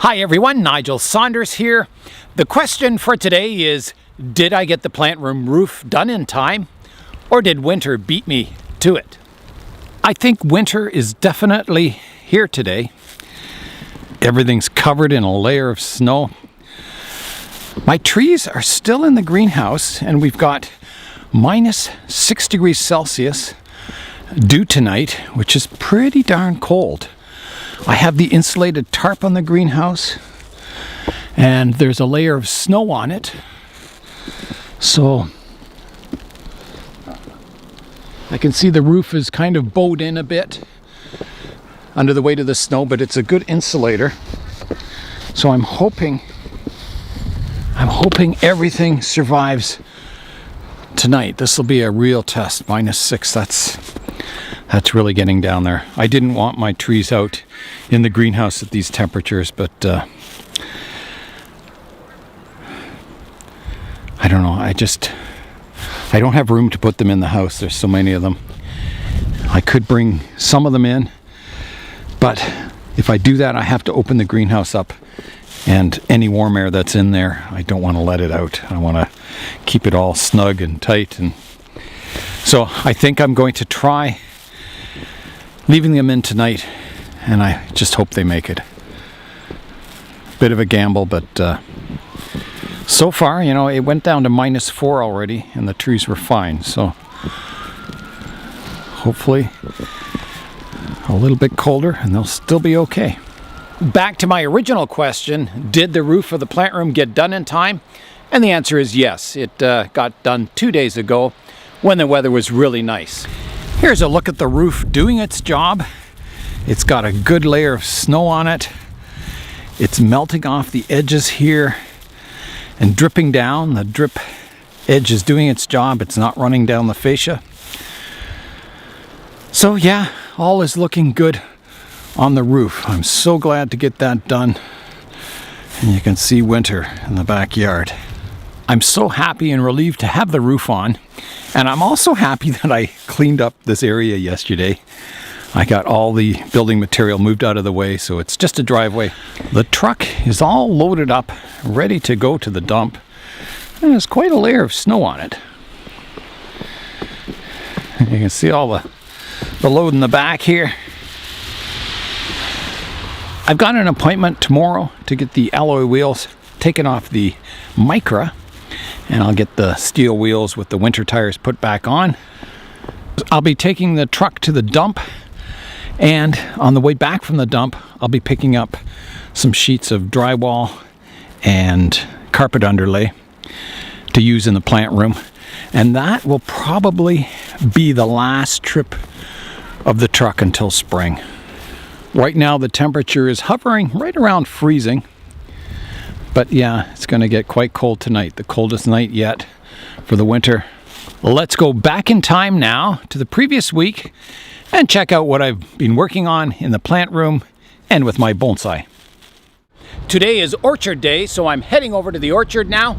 Hi everyone, Nigel Saunders here. The question for today is, did I get the plant room roof done in time, or did winter beat me to it? I think winter is definitely here today. Everything's covered in a layer of snow. My trees are still in the greenhouse and we've got minus 6 degrees Celsius due tonight, which is pretty darn cold. I have the insulated tarp on the greenhouse and there's a layer of snow on it. So I can see the roof is kind of bowed in a bit under the weight of the snow, but it's a good insulator. So I'm hoping everything survives tonight. This will be a real test. -6, that's really getting down there. I didn't want my trees out in the greenhouse at these temperatures, but I don't know. I don't have room to put them in the house. There's so many of them. I could bring some of them in, but if I do that, I have to open the greenhouse up, and any warm air that's in there, I don't want to let it out. I want to keep it all snug and tight, and so I think I'm going to try leaving them in tonight, and I just hope they make it. Bit of a gamble, but so far, you know, it went down to -4 already and the trees were fine, so hopefully a little bit colder and they'll still be okay. Back to my original question, did the roof of the plant room get done in time? And the answer is yes. It got done 2 days ago when the weather was really nice. Here's a look at the roof doing its job. It's got a good layer of snow on it. It's melting off the edges here and dripping down. The drip edge is doing its job. It's not running down the fascia. So yeah, all is looking good on the roof. I'm so glad to get that done. And you can see winter in the backyard. I'm so happy and relieved to have the roof on. And I'm also happy that I cleaned up this area yesterday. I got all the building material moved out of the way, so it's just a driveway. The truck is all loaded up, ready to go to the dump. And there's quite a layer of snow on it. You can see all the load in the back here. I've got an appointment tomorrow to get the alloy wheels taken off the Micra, and I'll get the steel wheels with the winter tires put back on. I'll be taking the truck to the dump, and on the way back from the dump, I'll be picking up some sheets of drywall and carpet underlay to use in the plant room. And that will probably be the last trip of the truck until spring. Right now the temperature is hovering right around freezing. But yeah, it's going to get quite cold tonight. The coldest night yet for the winter. Let's go back in time now to the previous week and check out what I've been working on in the plant room and with my bonsai. Today is orchard day, so I'm heading over to the orchard now.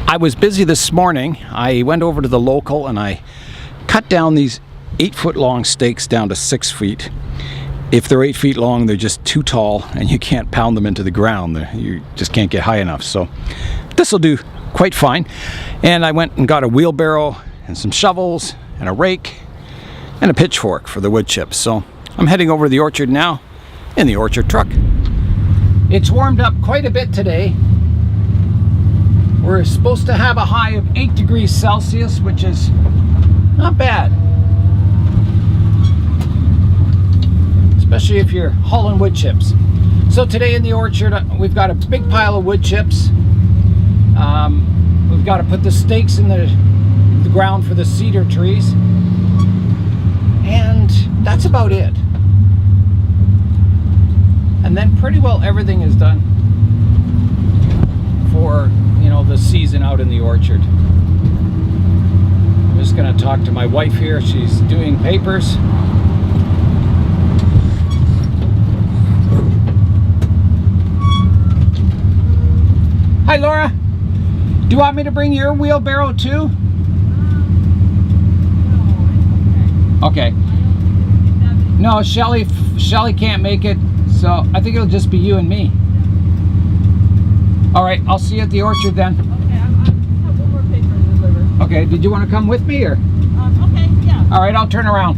I was busy this morning. I went over to the local and I cut down these 8-foot long stakes down to 6 feet. If they're 8 feet long, they're just too tall and you can't pound them into the ground. You just can't get high enough. So this will do quite fine. And I went and got a wheelbarrow and some shovels and a rake and a pitchfork for the wood chips. So I'm heading over to the orchard now in the orchard truck. It's warmed up quite a bit today. We're supposed to have a high of 8 degrees Celsius, which is not bad. Especially if you're hauling wood chips. So today in the orchard, we've got a big pile of wood chips. We've got to put the stakes in the ground for the cedar trees. And that's about it. And then pretty well everything is done for, you know, the season out in the orchard. I'm just going to talk to my wife here. She's doing papers. Hi Laura, do you want me to bring your wheelbarrow too? Okay. No, Shelly can't make it, so I think it'll just be you and me. All right, I'll see you at the orchard then. Okay, I just have one more paper to deliver. Okay, did you want to come with me or? Okay, yeah. All right, I'll turn around.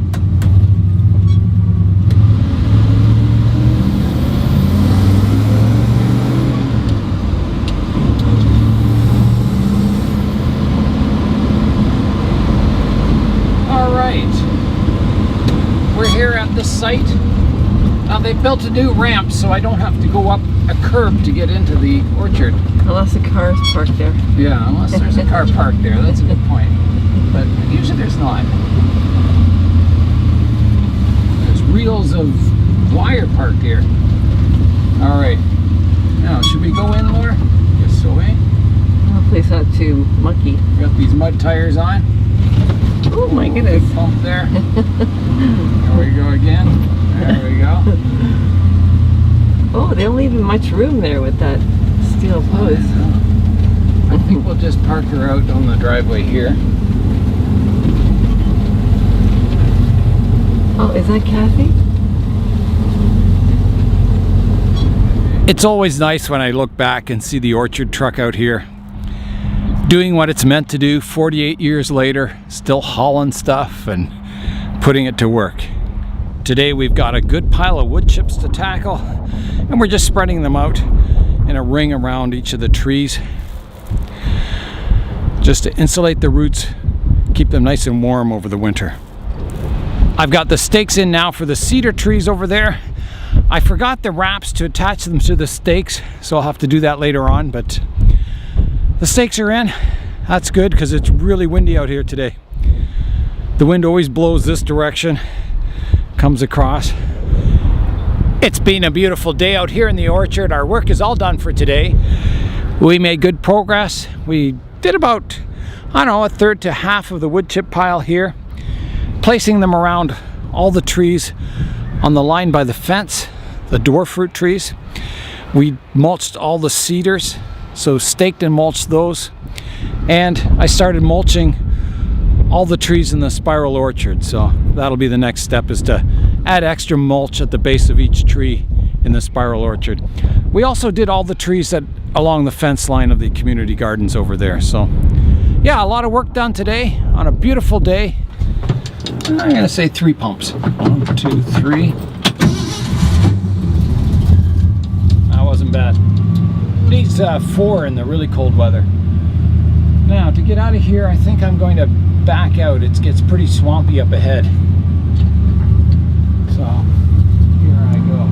All right, we're here at the site. They built a new ramp, so I don't have to go up a curb to get into the orchard. Unless the car is parked there. Yeah, unless there's a car parked there. That's a good point. But usually there's not. There's reels of wire parked here. All right. Now, should we go in, Laura? Guess so, eh? The place not too mucky. Got these mud tires on. Oh my goodness. Big bump there. There we go again. There we go. Oh, they don't leave much room there with that steel post. I think we'll just park her out on the driveway here. Oh, is that Kathy? It's always nice when I look back and see the orchard truck out here doing what it's meant to do 48 years later, still hauling stuff and putting it to work. Today we've got a good pile of wood chips to tackle, and we're just spreading them out in a ring around each of the trees just to insulate the roots, keep them nice and warm over the winter. I've got the stakes in now for the cedar trees over there. I forgot the wraps to attach them to the stakes, so I'll have to do that later on, but the stakes are in. That's good because it's really windy out here today. The wind always blows this direction, comes across. It's been a beautiful day out here in the orchard. Our work is all done for today. We made good progress. We did about, I don't know, a third to half of the wood chip pile here, placing them around all the trees on the line by the fence, the dwarf fruit trees. We mulched all the cedars, so staked and mulched those. And I started mulching all the trees in the spiral orchard, so that'll be the next step, is to add extra mulch at the base of each tree in the spiral orchard. We also did all the trees that along the fence line of the community gardens over there. So yeah, a lot of work done today on a beautiful day. I'm gonna say 3 pumps. 1, 2, 3. That wasn't bad. Needs 4 in the really cold weather. Now to get out of here, I think I'm going to back out. It gets pretty swampy up ahead. So here I go.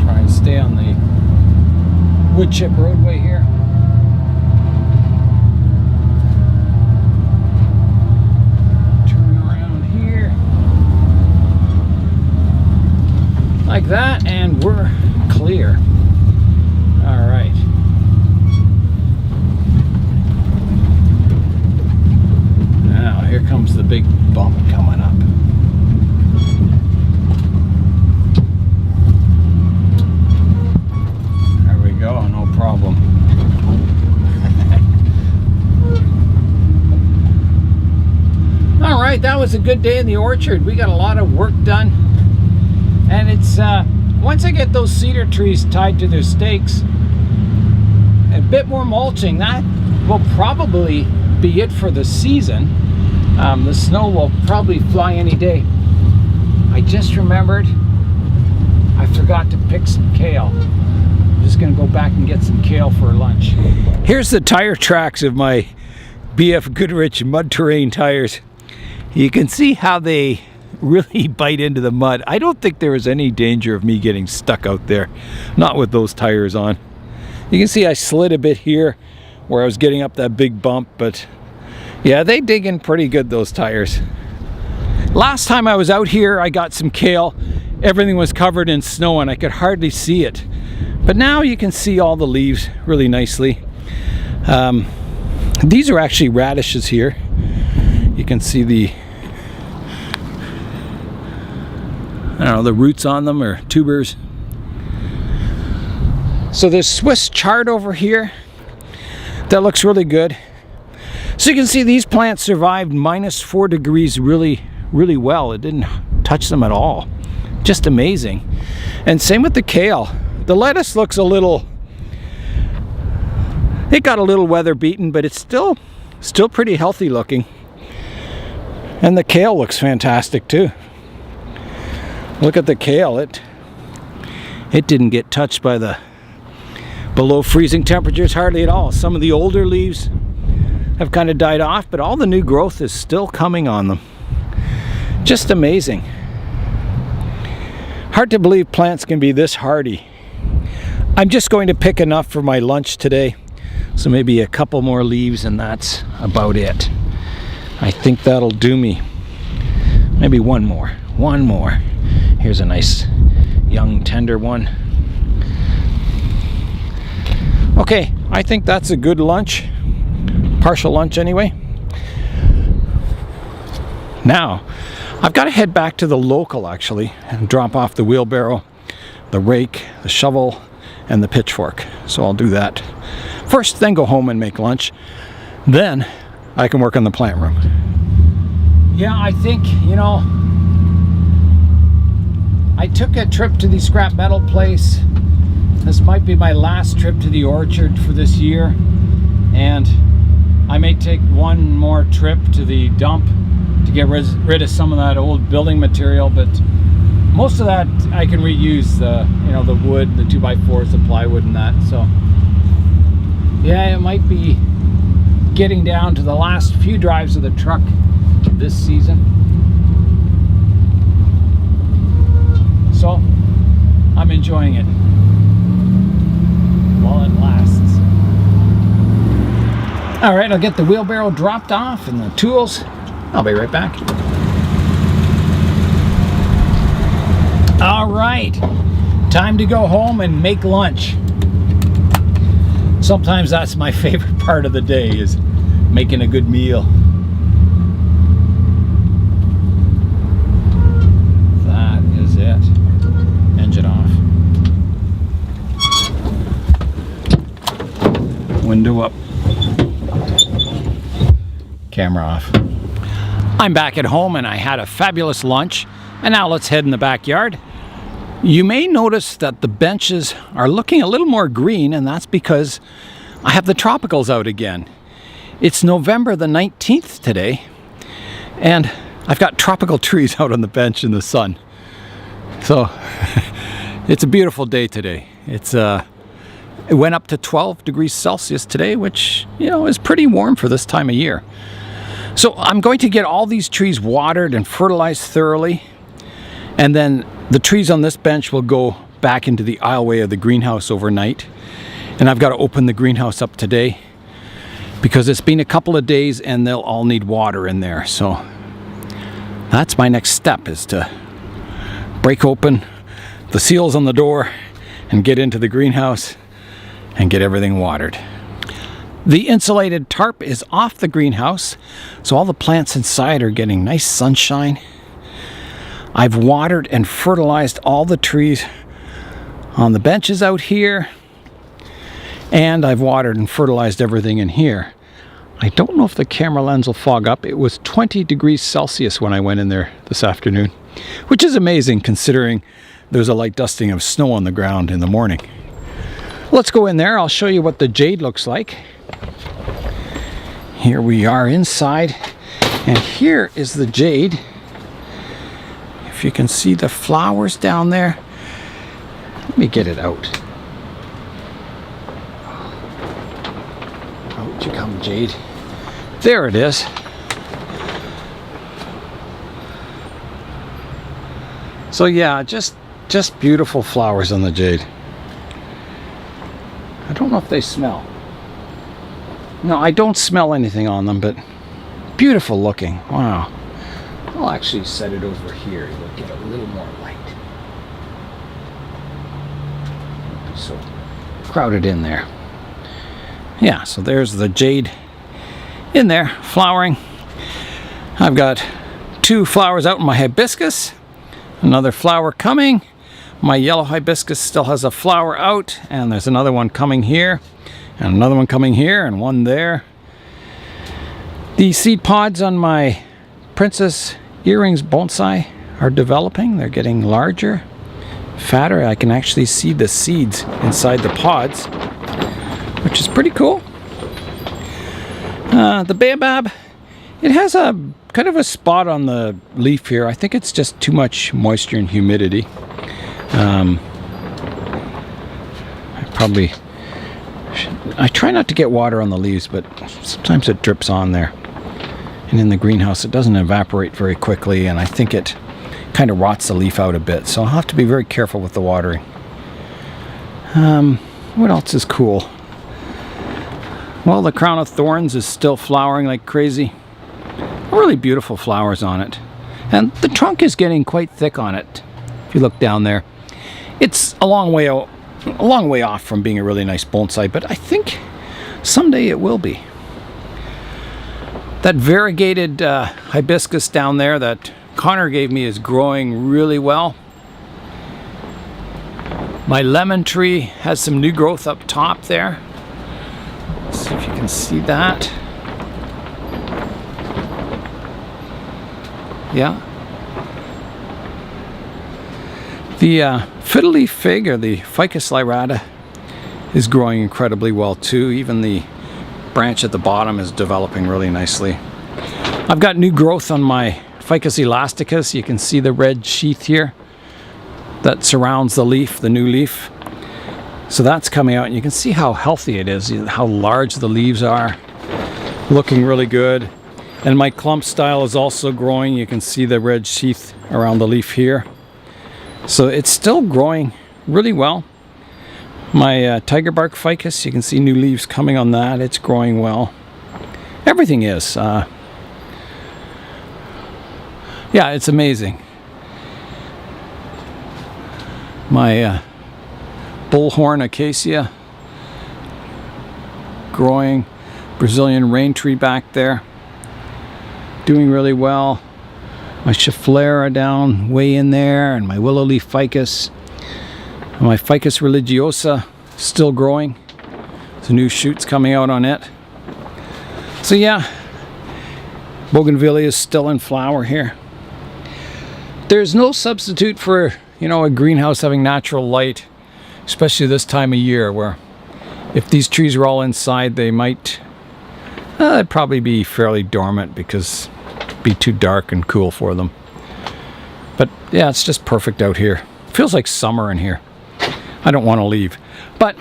Try and stay on the wood chip roadway here. Turn around here. Like that, and we're clear. All right. Now here comes the big bump coming up. There we go, no problem. All right, that was a good day in the orchard. We got a lot of work done. And it's, once I get those cedar trees tied to their stakes, a bit more mulching, that will probably be it for the season. The snow will probably fly any day. I just remembered I forgot to pick some kale. I'm just gonna go back and get some kale for lunch. Here's the tire tracks of my BF Goodrich mud terrain tires. You can see how they really bite into the mud. I don't think there was any danger of me getting stuck out there, not with those tires on. You can see I slid a bit here where I was getting up that big bump, but yeah, they dig in pretty good, those tires. Last time I was out here, I got some kale. Everything was covered in snow and I could hardly see it. But now you can see all the leaves really nicely. These are actually radishes here. You can see the, I don't know, the roots on them, or tubers. So there's Swiss chard over here that looks really good. So you can see these plants survived -4 degrees really well. It didn't touch them at all. Just amazing. And same with the kale. The lettuce looks a little, it got a little weather beaten, but it's still pretty healthy looking. And the kale looks fantastic too. Look at the kale. It didn't get touched by the below freezing temperatures hardly at all. Some of the older leaves have kind of died off, but all the new growth is still coming on them. Just amazing. Hard to believe plants can be this hardy. I'm just going to pick enough for my lunch today, so maybe a couple more leaves and that's about it. I think that'll do me. Maybe one more. Here's a nice young tender one. Okay, I think that's a good lunch. Partial lunch anyway. Now, I've got to head back to the local actually and drop off the wheelbarrow, the rake, the shovel, and the pitchfork. So I'll do that first, then go home and make lunch. Then I can work on the plant room. Yeah, I think, you know, I took a trip to the scrap metal place. This might be my last trip to the orchard for this year, and I may take one more trip to the dump to get rid of some of that old building material, but most of that I can reuse, the wood, the 2x4s, the plywood and that. So yeah, it might be getting down to the last few drives of the truck this season. So I'm enjoying it while it lasts. All right, I'll get the wheelbarrow dropped off and the tools. I'll be right back. All right, time to go home and make lunch. Sometimes that's my favorite part of the day, is making a good meal. That is it. Engine off. Window up. Camera off. I'm back at home and I had a fabulous lunch, and now let's head in the backyard. You may notice that the benches are looking a little more green, and that's because I have the tropicals out again. It's November the 19th today, and I've got tropical trees out on the bench in the sun. So it's a beautiful day today. It went up to 12 degrees Celsius today, which, you know, is pretty warm for this time of year. So I'm going to get all these trees watered and fertilized thoroughly, and then the trees on this bench will go back into the aisleway of the greenhouse overnight. And I've got to open the greenhouse up today because it's been a couple of days and they'll all need water in there. So that's my next step, is to break open the seals on the door and get into the greenhouse and get everything watered. The insulated tarp is off the greenhouse, so all the plants inside are getting nice sunshine. I've watered and fertilized all the trees on the benches out here, and I've watered and fertilized everything in here. I don't know if the camera lens will fog up. It was 20 degrees Celsius when I went in there this afternoon, which is amazing considering there's a light dusting of snow on the ground in the morning. Let's go in there. I'll show you what the jade looks like. Here we are inside, and here is the jade. If you can see the flowers down there. Let me get it out. Out you come, jade. There it is. So yeah, just beautiful flowers on the jade. I don't know if they smell. No, I don't smell anything on them, but beautiful looking. Wow. I'll actually set it over here to get a little more light. Don't be so crowded in there. Yeah, so there's the jade in there, flowering. I've got 2 flowers out in my hibiscus. Another flower coming. My yellow hibiscus still has a flower out, and there's another one coming here, and another one coming here, and one there. The seed pods on my Princess Earrings bonsai are developing. They're getting larger, fatter. I can actually see the seeds inside the pods, which is pretty cool. The baobab, it has a kind of a spot on the leaf here. I think it's just too much moisture and humidity. I try not to get water on the leaves, but sometimes it drips on there. And in the greenhouse, it doesn't evaporate very quickly, and I think it kind of rots the leaf out a bit. So I'll have to be very careful with the watering. What else is cool? Well, the crown of thorns is still flowering like crazy. Really beautiful flowers on it. And the trunk is getting quite thick on it. If you look down there, it's a long way off from being a really nice bonsai, but I think someday it will be. That variegated hibiscus down there that Connor gave me is growing really well. My lemon tree has some new growth up top there. Let's see if you can see that. Yeah. The fiddle leaf fig, or the Ficus lyrata, is growing incredibly well too. Even the branch at the bottom is developing really nicely. I've got new growth on my Ficus elasticus. You can see the red sheath here that surrounds the leaf, the new leaf. So that's coming out, and you can see how healthy it is, how large the leaves are. Looking really good. And my clump style is also growing. You can see the red sheath around the leaf here. So it's still growing really well. My tiger bark ficus, you can see new leaves coming on that. It's growing well. Everything is. Yeah, it's amazing. My bullhorn acacia growing. Brazilian rain tree back there, doing really well. My Schefflera down way in there, and my willow leaf ficus. And my Ficus religiosa still growing. Some new shoots coming out on it. So yeah, bougainvillea is still in flower here. There's no substitute for, a greenhouse having natural light, especially this time of year, where if these trees were all inside, they might they'd probably be fairly dormant because it'd be too dark and cool for them. But yeah, it's just perfect out here. Feels like summer in here. I don't want to leave. But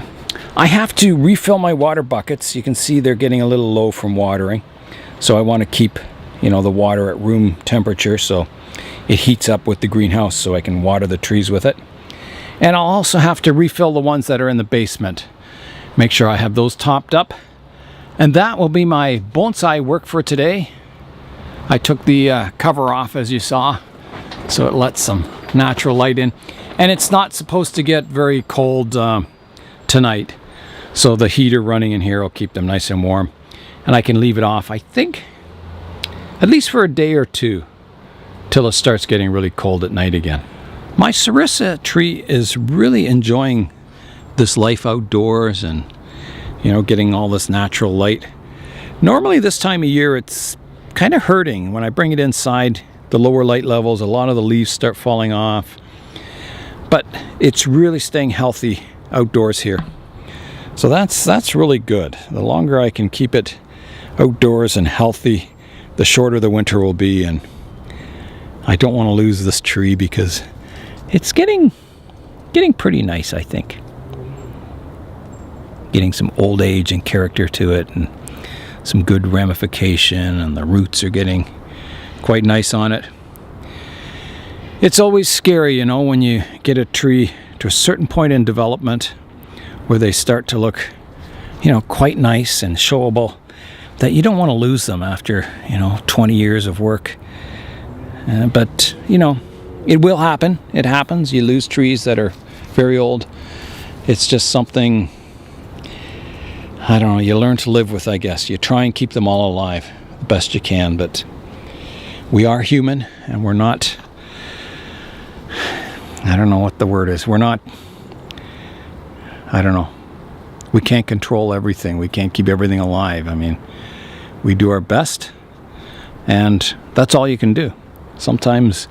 I have to refill my water buckets. You can see they're getting a little low from watering. So I want to keep, the water at room temperature so it heats up with the greenhouse so I can water the trees with it. And I'll also have to refill the ones that are in the basement. Make sure I have those topped up. And that will be my bonsai work for today. I took the cover off, as you saw, so it lets some natural light in. And it's not supposed to get very cold tonight, so the heater running in here will keep them nice and warm. And I can leave it off, I think, at least for a day or two, till it starts getting really cold at night again. My Sarissa tree is really enjoying this life outdoors and getting all this natural light. Normally this time of year it's kind of hurting. When I bring it inside, the lower light levels, a lot of the leaves start falling off. But it's really staying healthy outdoors here. So that's really good. The longer I can keep it outdoors and healthy, the shorter the winter will be. And I don't want to lose this tree because it's getting pretty nice, I think. Getting some old age and character to it, and some good ramification, and the roots are getting quite nice on it. It's always scary, when you get a tree to a certain point in development where they start to look, quite nice and showable, that you don't want to lose them after, 20 years of work. But, it will happen. It happens. You lose trees that are very old. It's just something, I don't know, you learn to live with, I guess. You try and keep them all alive the best you can, but we are human, and we're not, I don't know what the word is. We're not, I don't know. We can't control everything. We can't keep everything alive. I mean, we do our best, and that's all you can do. Sometimes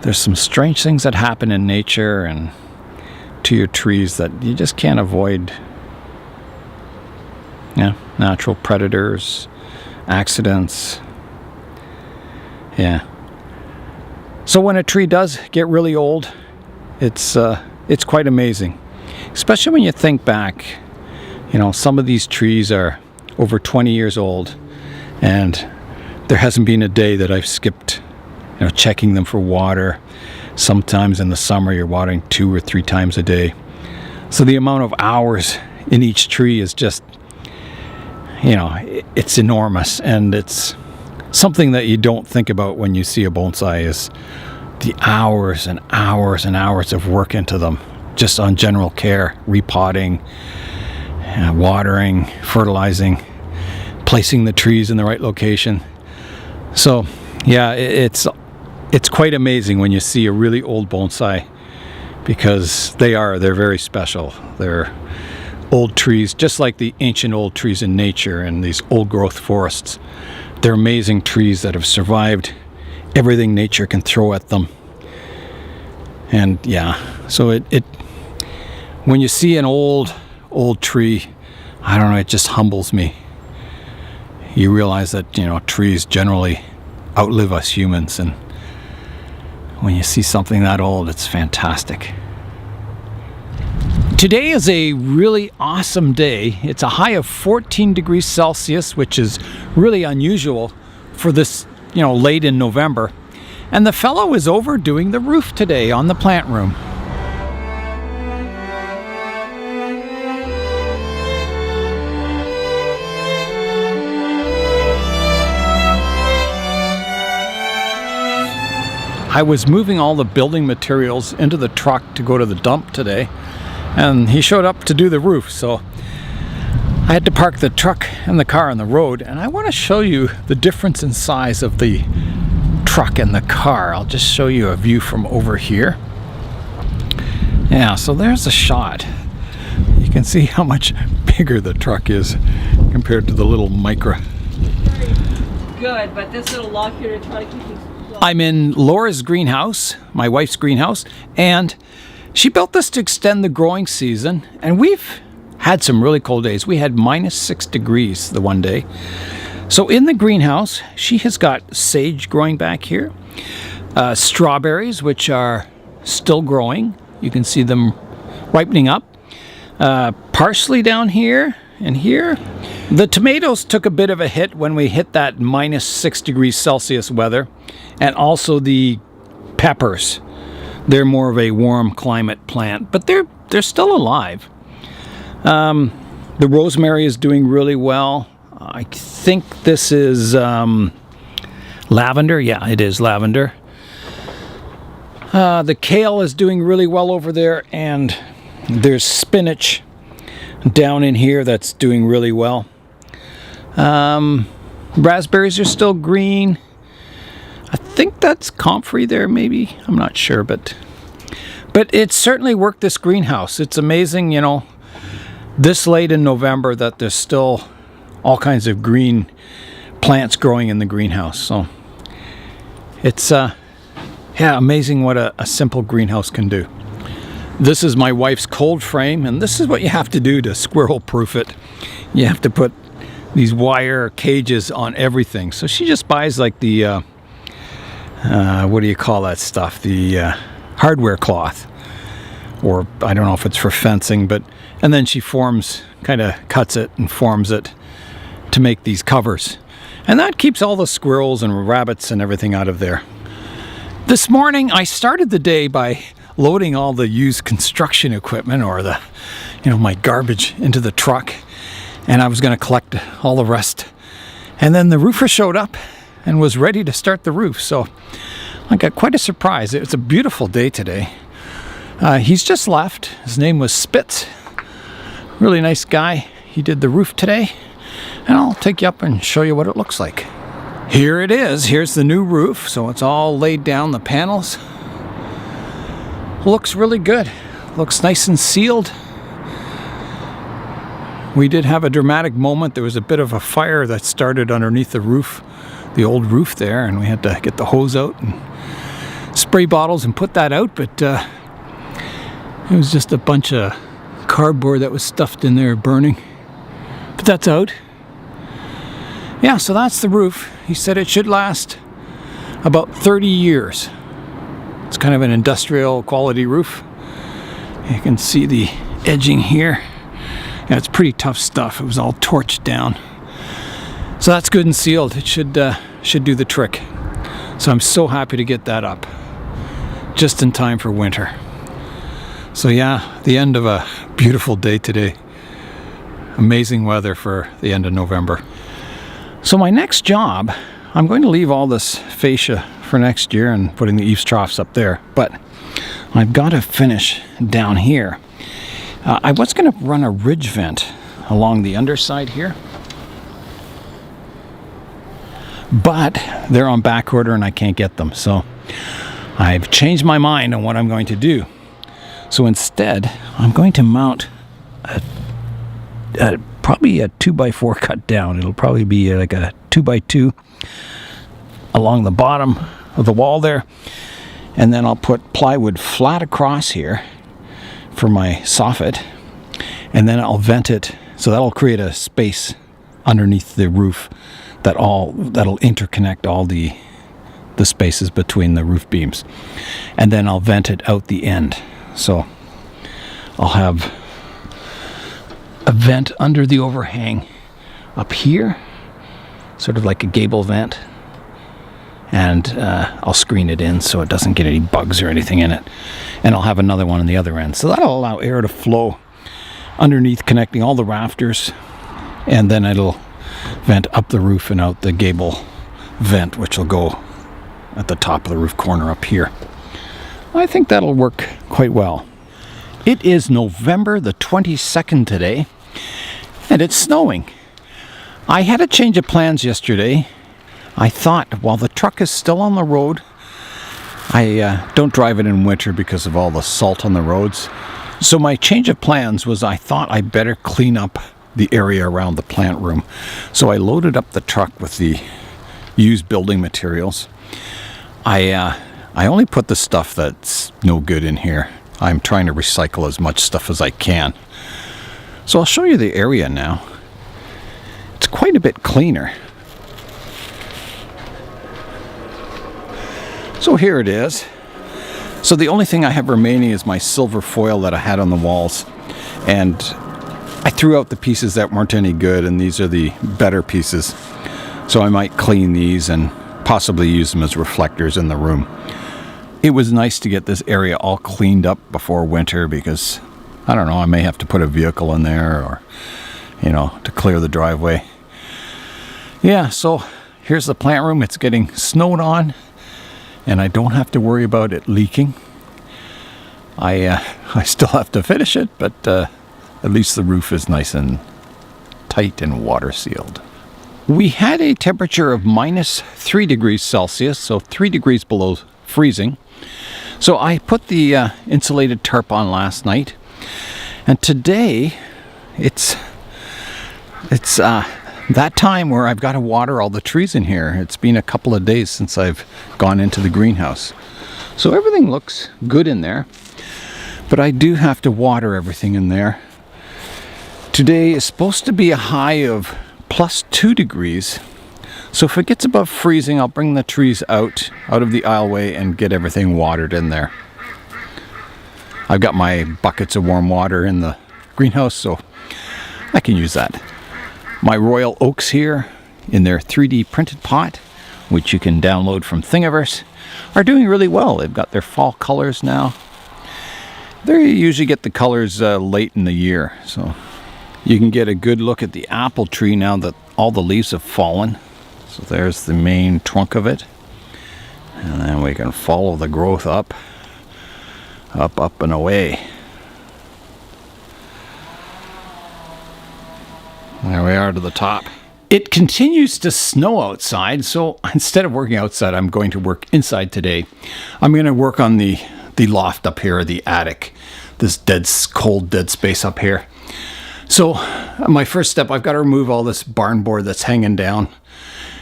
there's some strange things that happen in nature and to your trees that you just can't avoid. Yeah, natural predators, accidents. Yeah. So when a tree does get really old, it's quite amazing. Especially when you think back, you know, some of these trees are over 20 years old, and there hasn't been a day that I've skipped, you know, checking them for water. Sometimes in the summer you're watering 2 or 3 times a day. So the amount of hours in each tree is just, you know, it's enormous, and it's something that you don't think about when you see a bonsai is the hours and hours and hours of work into them, just on general care, repotting, watering, fertilizing, placing the trees in the right location. So yeah, it's quite amazing when you see a really old bonsai, because they're very special. They're old trees, just like the ancient old trees in nature and these old growth forests. They're amazing trees that have survived everything nature can throw at them. And yeah, so it when you see an old tree, I don't know, it just humbles me. You realize that, you know, trees generally outlive us humans, and when you see something that old, it's fantastic. Today is a really awesome day. It's a high of 14 degrees Celsius, which is really unusual for this, you know, late in November. And the fellow is over doing the roof today on the plant room. I was moving all the building materials into the truck to go to the dump today, and he showed up to do the roof, so I had to park the truck and the car on the road, and I want to show you the difference in size of the truck and the car. I'll just show you a view from over here. Yeah, so there's a shot. You can see how much bigger the truck is compared to the little Micra. Good, but this little lock here to try to keep these. I'm in Laura's greenhouse, my wife's greenhouse, and she built this to extend the growing season, and we've had some really cold days. We had -6 degrees the one day. So in the greenhouse, she has got sage growing back here, strawberries, which are still growing. You can see them ripening up. Parsley down here and here. The tomatoes took a bit of a hit when we hit that -6 degrees Celsius weather, and also the peppers. They're more of a warm climate plant, but they're still alive. The rosemary is doing really well. I think this is lavender. Yeah, it is lavender. The kale is doing really well over there, and there's spinach down in here that's doing really well. Raspberries are still green. I think that's comfrey there, maybe. I'm not sure, but it's certainly worked this greenhouse. It's amazing, you know, this late in November that there's still all kinds of green plants growing in the greenhouse. So it's yeah, amazing what a simple greenhouse can do. This is my wife's cold frame, and this is what you have to do to squirrel proof it. You have to put these wire cages on everything. So she just buys like the what do you call that stuff? The hardware cloth, or I don't know if it's for fencing, but and then she kind of cuts it and forms it to make these covers, and that keeps all the squirrels and rabbits and everything out of there. This morning I started the day by loading all the used construction equipment, or the, you know, my garbage, into the truck, and I was going to collect all the rest. And then the roofer showed up and was ready to start the roof, so I got quite a surprise. It's a beautiful day today. He's just left. His name was Spitz. Really nice guy. He did the roof today, and I'll take you up and show you what it looks like. Here it is. Here's the new roof. So it's all laid down, the panels. Looks really good. Looks nice and sealed. We did have a dramatic moment. There was a bit of a fire that started underneath the roof, the old roof there, and we had to get the hose out and spray bottles and put that out, but it was just a bunch of cardboard that was stuffed in there burning. But that's out. Yeah, so that's the roof. He said it should last about 30 years. It's kind of an industrial quality roof. You can see the edging here. Yeah, it's pretty tough stuff. It was all torched down. So that's good and sealed. It should do the trick. So I'm so happy to get that up just in time for winter. So yeah, the end of a beautiful day today. Amazing weather for the end of November. So my next job, I'm going to leave all this fascia for next year and putting the eaves troughs up there, but I've got to finish down here. I was going to run a ridge vent along the underside here, but they're on back order and I can't get them, so I've changed my mind on what I'm going to do. So instead, I'm going to mount probably a 2x4 cut down. It'll probably be like a 2x2 along the bottom of the wall there, and then I'll put plywood flat across here for my soffit, and then I'll vent it, so that'll create a space underneath the roof that'll interconnect all the spaces between the roof beams, and then I'll vent it out the end. So I'll have a vent under the overhang up here, sort of like a gable vent, and I'll screen it in so it doesn't get any bugs or anything in it, and I'll have another one on the other end, so that'll allow air to flow underneath, connecting all the rafters, and then it'll vent up the roof and out the gable vent, which will go at the top of the roof corner up here. I think that'll work quite well. It is November the 22nd today, and it's snowing. I had a change of plans yesterday. I thought, while the truck is still on the road, I don't drive it in winter because of all the salt on the roads. So my change of plans was I thought I better clean up the area around the plant room. So I loaded up the truck with the used building materials. I only put the stuff that's no good in here. I'm trying to recycle as much stuff as I can. So I'll show you the area now. It's quite a bit cleaner. So here it is. So the only thing I have remaining is my silver foil that I had on the walls. And I threw out the pieces that weren't any good, and these are the better pieces. So I might clean these and possibly use them as reflectors in the room. It was nice to get this area all cleaned up before winter because, I don't know, I may have to put a vehicle in there or, to clear the driveway. Yeah, so here's the plant room. It's getting snowed on, and I don't have to worry about it leaking. I still have to finish it, but at least the roof is nice and tight and water sealed. We had a temperature of -3 degrees Celsius, so 3 degrees below freezing. So I put the insulated tarp on last night, and today it's that time where I've got to water all the trees in here. It's been a couple of days since I've gone into the greenhouse. So everything looks good in there, but I do have to water everything in there. Today is supposed to be a high of +2 degrees. So if it gets above freezing, I'll bring the trees out of the aisleway and get everything watered in there. I've got my buckets of warm water in the greenhouse, so I can use that. My royal oaks here in their 3D printed pot, which you can download from Thingiverse, are doing really well. They've got their fall colors now. They usually get the colors late in the year, so you can get a good look at the apple tree now that all the leaves have fallen. So there's the main trunk of it, and then we can follow the growth up and away. There we are to the top. It continues to snow outside, so instead of working outside, I'm going to work inside today. I'm going to work on the loft up here, the attic, this cold dead space up here. So my first step, I've got to remove all this barn board that's hanging down,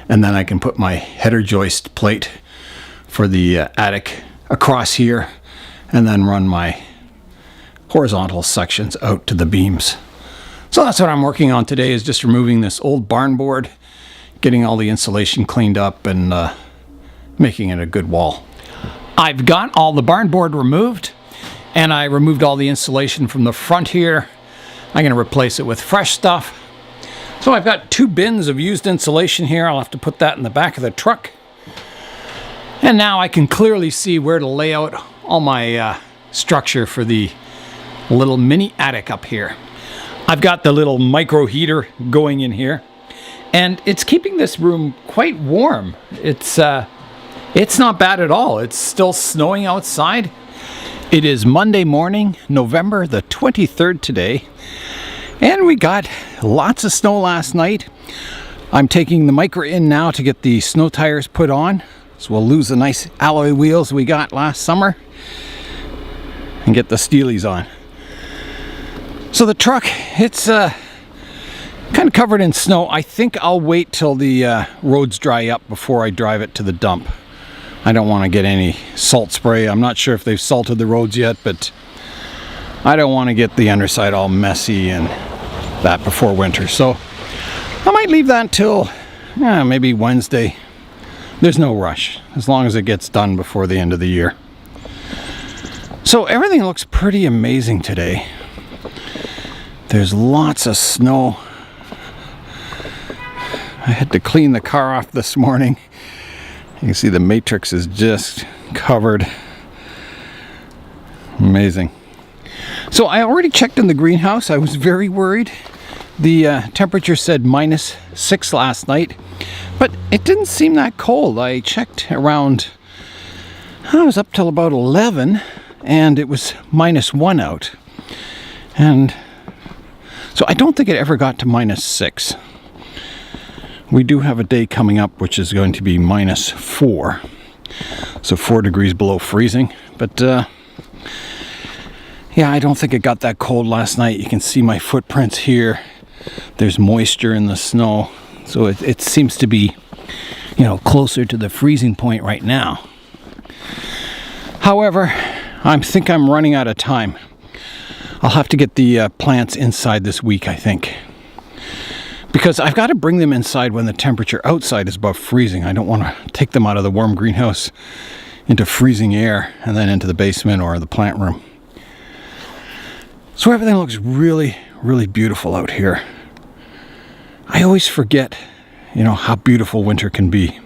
and then I can put my header joist plate for the attic across here and then run my horizontal sections out to the beams. So that's what I'm working on today, is just removing this old barn board, getting all the insulation cleaned up, and making it a good wall. I've got all the barn board removed, and I removed all the insulation from the front here. I'm going to replace it with fresh stuff. So I've got 2 bins of used insulation here. I'll have to put that in the back of the truck. And now I can clearly see where to lay out all my structure for the little mini attic up here. I've got the little micro heater going in here, and it's keeping this room quite warm. It's not bad at all. It's still snowing outside. It is Monday morning, November the 23rd today, and we got lots of snow last night. I'm taking the Micra in now to get the snow tires put on, so we'll lose the nice alloy wheels we got last summer and get the Steelies on. So the truck, it's kind of covered in snow. I think I'll wait till the roads dry up before I drive it to the dump. I don't want to get any salt spray. I'm not sure if they've salted the roads yet, but I don't want to get the underside all messy and that before winter. So I might leave that until maybe Wednesday. There's no rush, as long as it gets done before the end of the year. So everything looks pretty amazing today. There's lots of snow. I had to clean the car off this morning. You can see the matrix is just covered. Amazing. So I already checked in the greenhouse. I was very worried. The temperature said -6 last night, but it didn't seem that cold. I checked around, I was up till about 11, and it was -1 out. And so I don't think it ever got to -6. We do have a day coming up which is going to be -4. So 4 degrees below freezing. But yeah, I don't think it got that cold last night. You can see my footprints here. There's moisture in the snow. So it seems to be, closer to the freezing point right now. However, I think I'm running out of time. I'll have to get the plants inside this week, I think. Because I've got to bring them inside when the temperature outside is above freezing. I don't want to take them out of the warm greenhouse into freezing air and then into the basement or the plant room. So everything looks really, really beautiful out here. I always forget, how beautiful winter can be.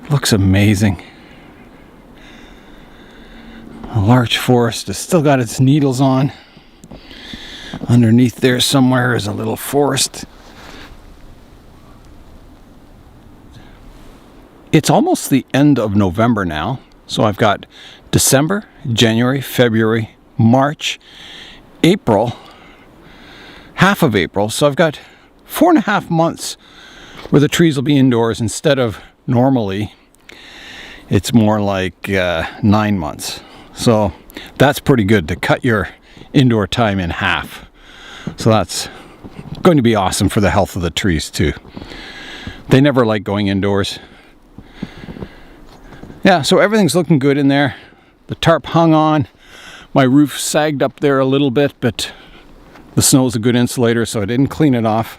It looks amazing. The larch forest has still got its needles on. Underneath there somewhere is a little forest. It's almost the end of November now, so I've got December, January, February, March, April, half of April, so I've got 4.5 months where the trees will be indoors instead of normally it's more like 9 months. So that's pretty good to cut your indoor time in half. So that's going to be awesome for the health of the trees too. They never like going indoors. Yeah, so everything's looking good in there. The tarp hung on. My roof sagged up there a little bit, but the snow's a good insulator, so I didn't clean it off.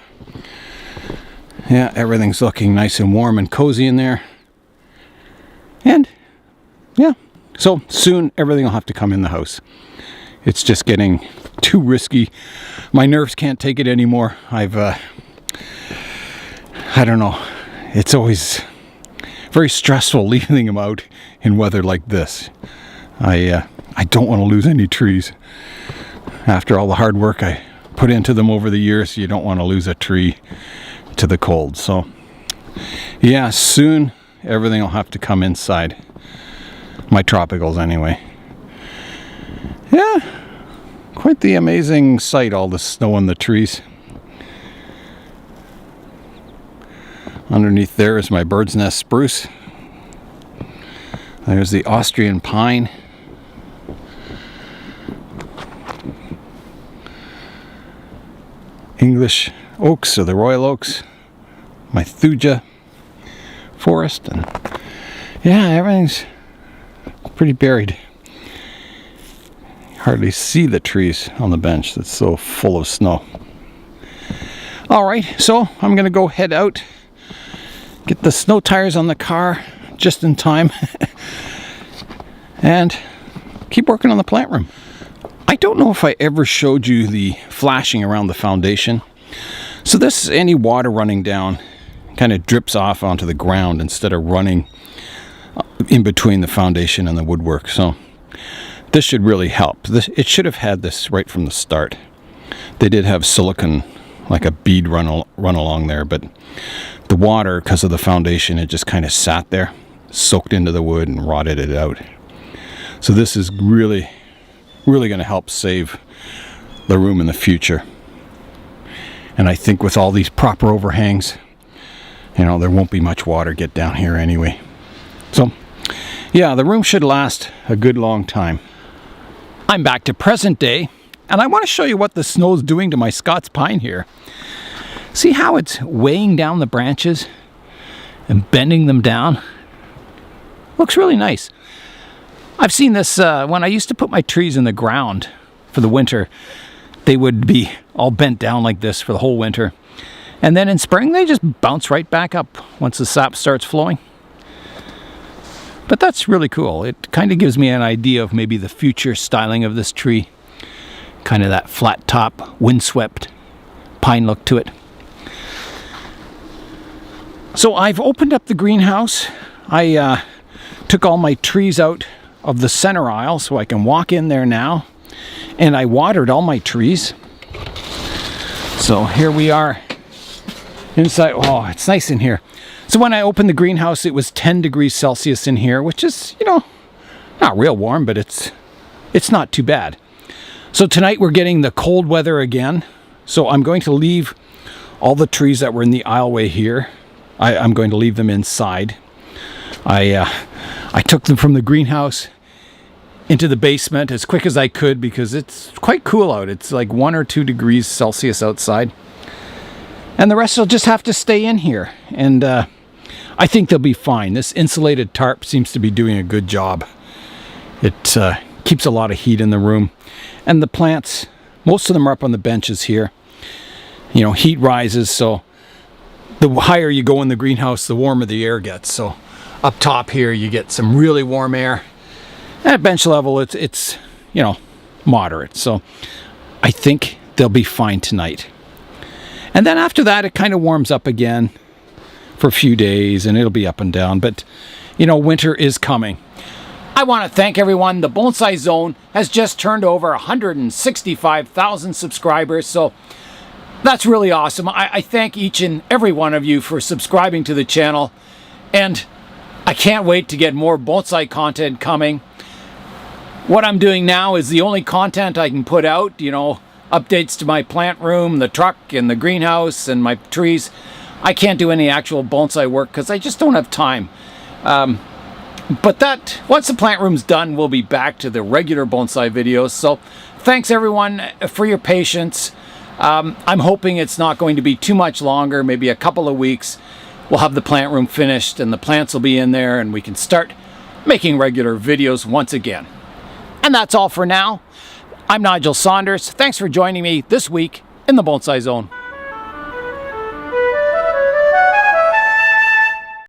Yeah, everything's looking nice and warm and cozy in there. And yeah, so soon everything will have to come in the house. It's just getting too risky. My nerves can't take it anymore. I don't know. It's always very stressful leaving them out in weather like this. I don't want to lose any trees. After all the hard work I put into them over the years, you don't want to lose a tree to the cold. So yeah, soon everything will have to come inside. My tropicals anyway. Yeah, quite the amazing sight, all the snow on the trees. Underneath there is my bird's nest spruce. There's the Austrian pine. English oaks, or the royal oaks. My thuja forest. And yeah, everything's pretty buried. Hardly see the trees on the bench. That's so full of snow. All right, so I'm gonna go head out, get the snow tires on the car just in time, and keep working on the plant room. I don't know if I ever showed you the flashing around the foundation. So this, any water running down kind of drips off onto the ground instead of running in between the foundation and the woodwork. So this should really help. It should have had this right from the start. They did have silicone, like a bead run along there, but the water, because of the foundation, it just kind of sat there, soaked into the wood and rotted it out. So this is really going to help save the room in the future. And I think with all these proper overhangs, you know, there won't be much water get down here anyway. So yeah, the room should last a good long time. I'm back to present day, and I want to show you what the snow is doing to my Scots pine here. See how it's weighing down the branches and bending them down? Looks really nice. I've seen this when I used to put my trees in the ground for the winter. They would be all bent down like this for the whole winter. And then in spring, they just bounce right back up once the sap starts flowing. But that's really cool. It kind of gives me an idea of maybe the future styling of this tree. Kind of that flat top, windswept pine look to it. So I've opened up the greenhouse. I took all my trees out of the center aisle so I can walk in there now. And I watered all my trees. So here we are inside. Oh, it's nice in here. So when I opened the greenhouse, it was 10 degrees Celsius in here, which is, you know, not real warm, but it's not too bad. So tonight we're getting the cold weather again. So I'm going to leave all the trees that were in the aisleway here. I'm going to leave them inside. I took them from the greenhouse into the basement as quick as I could because it's quite cool out. It's like 1 or 2 degrees Celsius outside. And the rest will just have to stay in here. And I think they'll be fine. This insulated tarp seems to be doing a good job. It keeps a lot of heat in the room. And the plants, most of them are up on the benches here. You know, heat rises, so the higher you go in the greenhouse, the warmer the air gets. So up top here, you get some really warm air. At bench level, it's you know, moderate. So I think they'll be fine tonight. And then after that, it kind of warms up again for a few days, and it'll be up and down. But, you know, winter is coming. I want to thank everyone. The Bonsai Zone has just turned over 165,000 subscribers. So that's really awesome. I thank each and every one of you for subscribing to the channel. And I can't wait to get more bonsai content coming. What I'm doing now is the only content I can put out, you know, updates to my plant room, the truck, and the greenhouse, and my trees. I can't do any actual bonsai work because I just don't have time. But that, once the plant room's done, we'll be back to the regular bonsai videos. So thanks everyone for your patience. I'm hoping it's not going to be too much longer, maybe a couple of weeks. We'll have the plant room finished and the plants will be in there and we can start making regular videos once again. And that's all for now. I'm Nigel Saunders. Thanks for joining me this week in the Bonsai Zone.